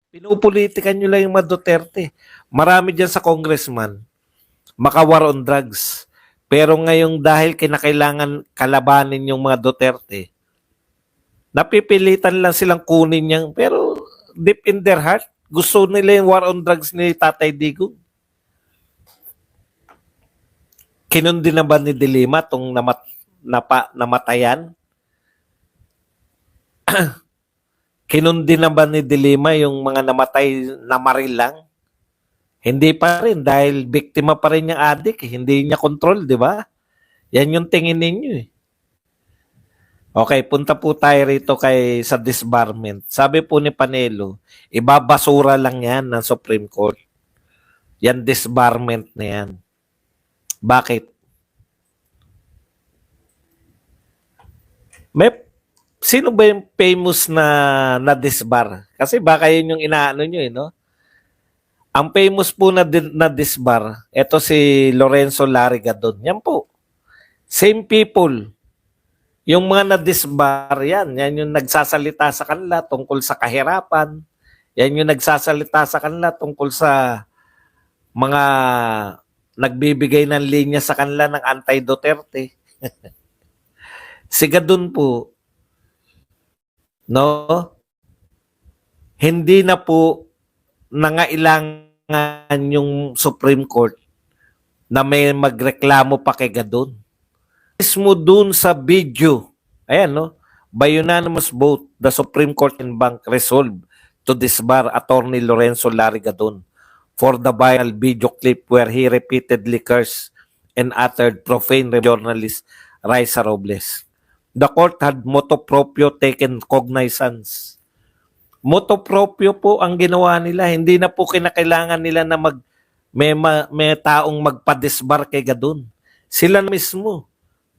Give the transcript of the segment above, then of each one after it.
Pinupolitikan nyo lang yung mga Duterte. Marami dyan sa congressman, makawar on drugs. Pero ngayong dahil kinakailangan kalabanin yung mga Duterte, napipilitan lang silang kunin yang pero deep in their heart, gusto nila yung war on drugs ni Tatay Digong. Kinundi na ba ni Dilima itong namatayan? Kinundi na ba ni Dilima yung mga namatay na maril lang? Hindi pa rin dahil biktima pa rin yung adik. Hindi niya control, di ba? Yan yung tingin ninyo eh. Okay, punta po tayo rito sa disbarment. Sabi po ni Panelo, ibabasura lang yan ng Supreme Court. Yan disbarment na yan. Bakit? Sino ba yung famous na disbar? Kasi baka yun yung inaano nyo eh, no? Ang famous po na disbar, ito si Lorenzo Larigadon. Yan po. Same people. Yung mga na-disbar, yan yung nagsasalita sa kanila tungkol sa kahirapan. Yan yung nagsasalita sa kanila tungkol sa mga nagbibigay ng linya sa kanila ng anti-Duterte. Sigadun po, no? Hindi na po nangailangan yung Supreme Court na may magreklamo pa kay Gadon. Mismo dun sa video, ayan no, by unanimous vote, the Supreme Court and Bank resolved to disbar Attorney Lorenzo Larigadon for the viral video clip where he repeatedly cursed and uttered profane journalist Raisa Robles. The court had motu proprio taken cognizance. Motu proprio po ang ginawa nila. Hindi na po kinakailangan nila na may taong magpa-disbar kay Gadon. Sila mismo.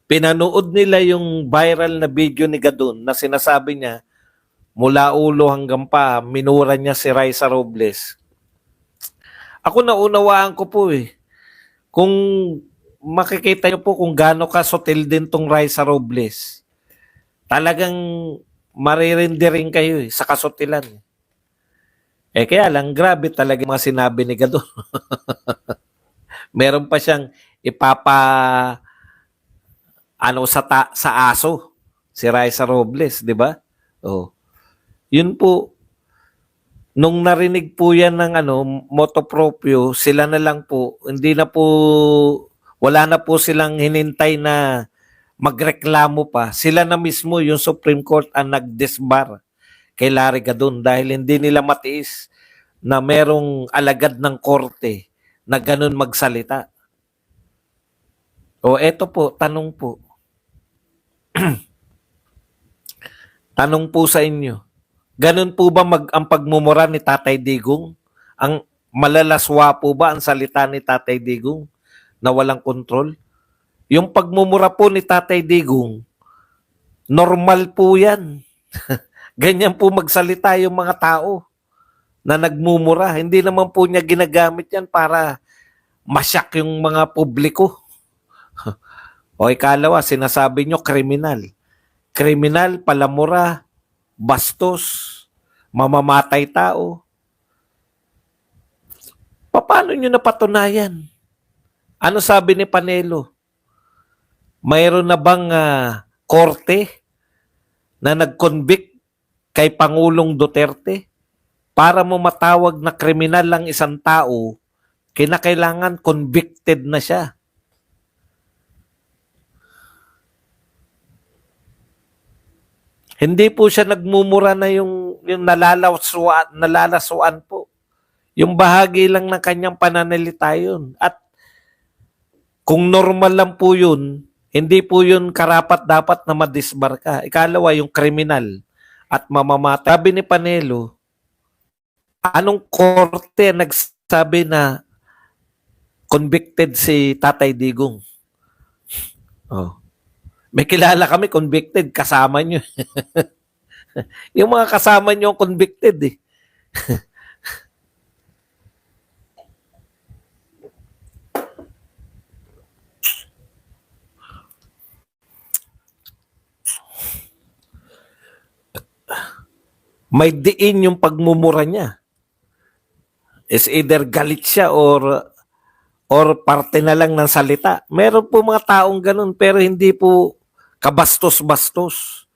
Pinanood nila yung viral na video ni Gadon na sinasabi niya, mula ulo hanggang pa, minura niya si Raisa Robles. Ako naunawaan ko po eh. Kung makikita niyo po kung gaano kasutil din tong Raisa Robles, talagang maririndi rin kayo eh, sa kasutilan. Kaya lang, grabe talaga mga sinabi ni Gadon. Meron pa siyang sa aso, si Raisa Robles, di ba? Oh. Yun po, nung narinig po yan ng motu proprio, sila na lang po, wala na po silang hinintay na magreklamo pa. Sila na mismo, yung Supreme Court, ang nag-disbar kay Larigadon dahil hindi nila matiis na merong alagad ng korte na ganun magsalita. O eto po, tanong po. Tanong po sa inyo. Ganun po ba ang pagmumura ni Tatay Digong? Ang malalaswa po ba ang salita ni Tatay Digong na walang kontrol? Yung pagmumura po ni Tatay Digong, normal po yan. Ganyan po magsalita yung mga tao na nagmumura. Hindi naman po niya ginagamit yan para masyak yung mga publiko. O ikalawa, sinasabi nyo kriminal. Kriminal, palamura, bastos, mamamatay tao. Paano nyo napatunayan? Ano sabi ni Panelo? Mayroon na bang korte na nag-convict kay Pangulong Duterte? Para mo matawag na kriminal lang isang tao, kinakailangan convicted na siya. Hindi po siya nagmumura na yung nalalasuan po. Yung bahagi lang ng kanyang pananalita yun. At kung normal lang po yun, hindi po yun karapat-dapat na madisbar ka. Ikalawa, yung kriminal at mamamatay. Sabi ni Panelo, anong korte nagsabi na convicted si Tatay Digong? Oh. May kilala kami convicted, kasama nyo. Yung mga kasama nyo convicted eh. May diin yung pagmumura niya. is either galit siya or parte na lang ng salita. Meron po mga taong ganun pero hindi po kabastos-bastos.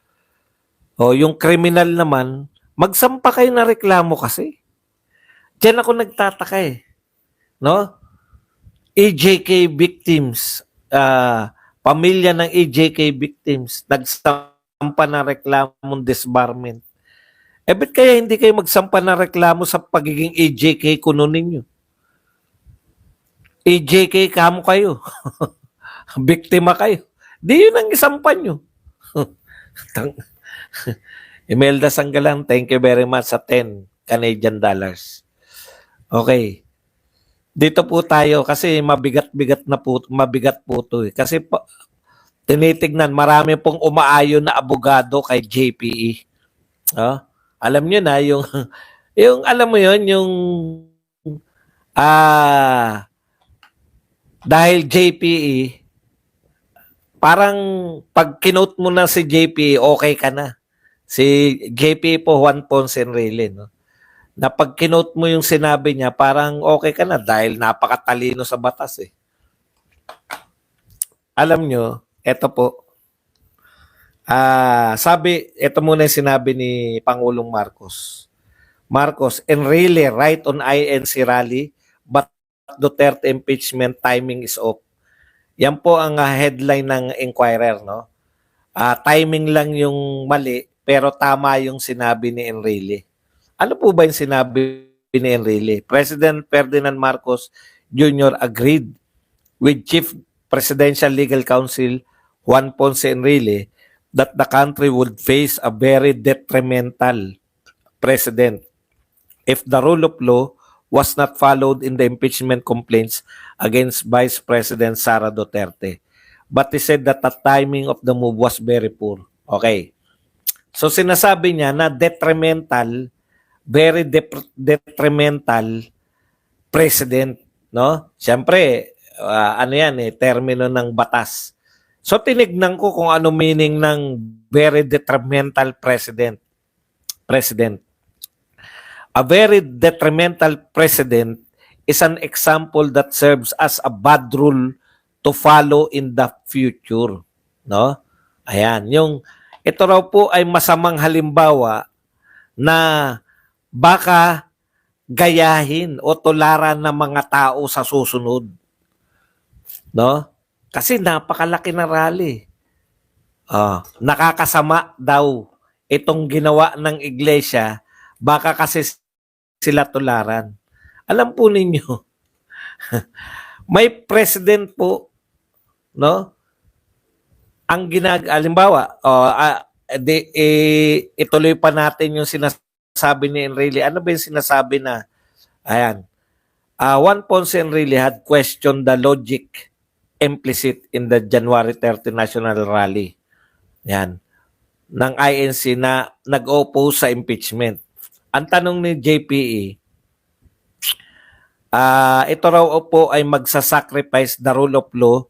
O yung kriminal naman, magsampa kayo na reklamo kasi. Diyan ako nagtataka eh. No? EJK victims, pamilya ng EJK victims, nagsampa na reklamong disbarment. Eh, ba't kaya hindi kayo magsampa na reklamo sa pagiging EJK kuno ninyo? EJK kamo kayo. Biktima kayo. Di yun ang isampa nyo. Imelda Sanggalang, thank you very much sa 10 Canadian dollars. Okay. Dito po tayo kasi mabigat-bigat po to eh. Kasi tinitignan, marami pong umaayon na abogado kay JPE. Alam nyo na, yung alam mo yun, yung dahil JPE, parang pag kinote mo na si JPE, okay ka na. Si JPE po, Juan Ponce Enrile, no? Na pag kinote mo yung sinabi niya, parang okay ka na dahil napakatalino sa batas eh. Alam nyo, eto po, ito muna yung sinabi ni Pangulong Marcos. Marcos, Enrile right on INC rally, but Duterte impeachment timing is off. Yan po ang headline ng Inquirer, no? Timing lang yung mali, pero tama yung sinabi ni Enrile. Ano po ba yung sinabi ni Enrile? President Ferdinand Marcos Jr. agreed with Chief Presidential Legal Counsel Juan Ponce Enrile that the country would face a very detrimental precedent if the rule of law was not followed in the impeachment complaints against Vice President Sara Duterte. But he said that the timing of the move was very poor. Okay. So sinasabi niya na detrimental, very detrimental precedent, no? Siyempre, ano yan eh, termino ng batas. So tinignan ko kung ano meaning ng very detrimental precedent. A very detrimental precedent is an example that serves as a bad rule to follow in the future, no? Ayan, ito raw po ay masamang halimbawa na baka gayahin o tularan ng mga tao sa susunod. No? Kasi napakalaki na rally. Nakakasama daw itong ginawa ng iglesia, baka kasi sila tularan. Alam po ninyo, may president po, no? Ang halimbawa, ituloy pa natin yung sinasabi ni Enrile. Ano ba yung sinasabi na, ayan, Juan Ponce Enrile had questioned the logic implicit in the January 30 National Rally. Yan. Ng INC na nag-oppose sa impeachment. Ang tanong ni JPE, ito raw po ay magsasacrifice the rule of law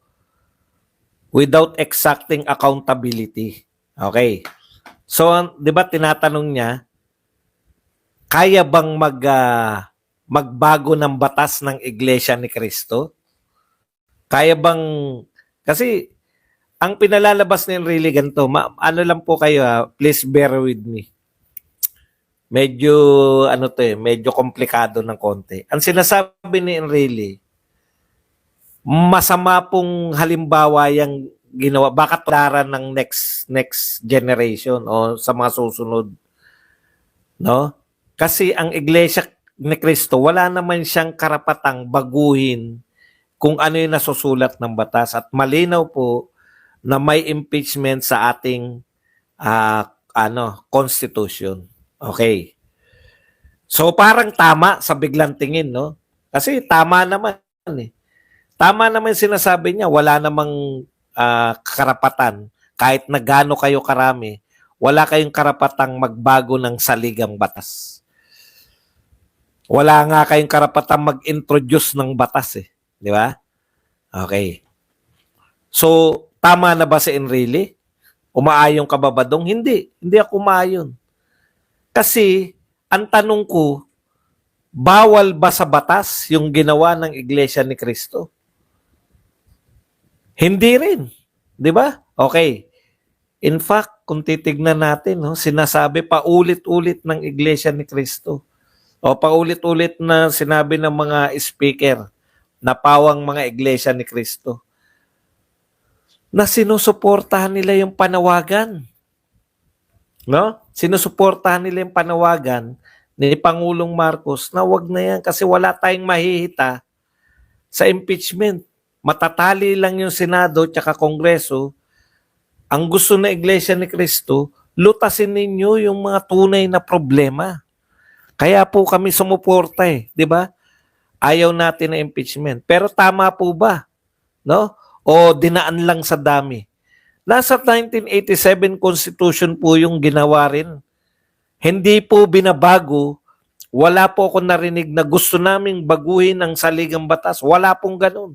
without exacting accountability. Okay. So, di ba tinatanong niya, kaya bang magbago ng batas ng Iglesia ni Cristo? Kaya bang, kasi ang pinalalabas ni Enrile ganito, ano lang po kayo, please bear with me. Medyo, medyo komplikado ng konti. Ang sinasabi ni Enrile, masama pong halimbawa yung ginawa, baka tularan ng next generation o sa mga susunod. No? Kasi ang Iglesia ni Cristo, wala naman siyang karapatang baguhin kung ano yung nasusulat ng batas. At malinaw po na may impeachment sa ating constitution. Okay. So parang tama sa biglang tingin, no? Kasi tama naman eh. Tama naman sinasabi niya, wala namang karapatan, kahit na gaano kayo karami, wala kayong karapatang magbago ng saligang batas. Wala nga kayong karapatang mag-introduce ng batas eh. Di ba? Okay. So, tama na ba si Enrile? Umaayon ka ba ba dong? Hindi. Hindi ako umaayon. Kasi, ang tanong ko, Bawal ba sa batas yung ginawa ng Iglesia ni Cristo? Hindi rin. Di ba? Okay. In fact, kung titignan natin, no, sinasabi paulit-ulit ng Iglesia ni Cristo o paulit-ulit na sinabi ng mga speaker na pawang mga Iglesia ni Cristo na sinusuportahan nila yung panawagan. No? Sinusuportahan nila yung panawagan ni Pangulong Marcos na wag na yan kasi wala tayong mahihita sa impeachment. Matatali lang yung Senado at Kongreso. Ang gusto na Iglesia ni Cristo, lutasin ninyo yung mga tunay na problema. Kaya po kami sumuporta di ba? Ayaw natin na impeachment. Pero tama po ba? No? O dinaan lang sa dami? Nasa 1987 Constitution po yung ginawa rin. Hindi po binabago. Wala po ako narinig na gusto naming baguhin ang saligang batas. Wala pong ganun.